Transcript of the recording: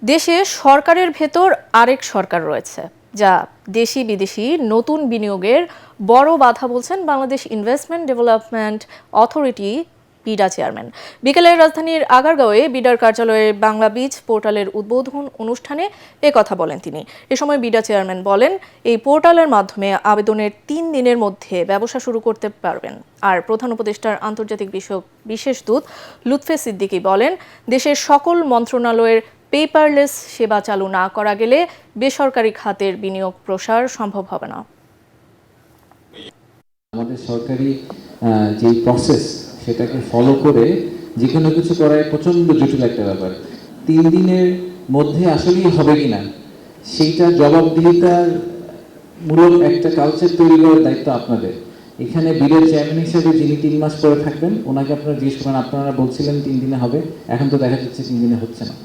দেশে সরকারের ভেতর আরেক সরকার রয়েছে, যা দেশি বিদেশি নতুন বিনিয়োগের বড় বাধা বলছেন Bangladesh investment development authority BIDA chairman. বিকেলে রাজধানীর আগারগাঁওয়ে বিডার কার্যালয়ে বাংলা বীজ পোর্টালের উদ্বোধন অনুষ্ঠানে কথা বলেন তিনি। এ সময় বিডা চেয়ারম্যান বলেন, এই পোর্টালের মাধ্যমে আবেদনের ৩ দিনের মধ্যে ব্যবসা শুরু করতে পারবেন। আর প্রধান উপদেষ্টার আন্তর্জাতিক বিষয়ক বিশেষ দূত লুৎফে সিদ্দিকী বলেন, দেশের সকল মন্ত্রণালয়ের পেপারলেস সেবা চালু না করা গেলে বেসরকারি খাতের বিনিয়োগ প্রসার সম্ভব হবে না। আমাদের সরকারি যে প্রসেস সেটাকে ফলো করে যে কোনো কিছু করায় প্রচণ্ড জটিল একটা ব্যাপার। 3 দিনের মধ্যে আসলেই হবে কিনা সেইটা জবাবদিহিতার মূলক একটা কালচার তৈরি করার দায়িত্ব আপনাদের। এখানে বিডের চেয়ারম্যান হিসেবে যিনি 3 মাস পরে থাকবেন ওনাকে আপনারা জিজ্ঞেস করেন, আপনারা বলছিলেন 3 দিনে হবে, এখন তো দেখা যাচ্ছে 3 দিনে হচ্ছে না।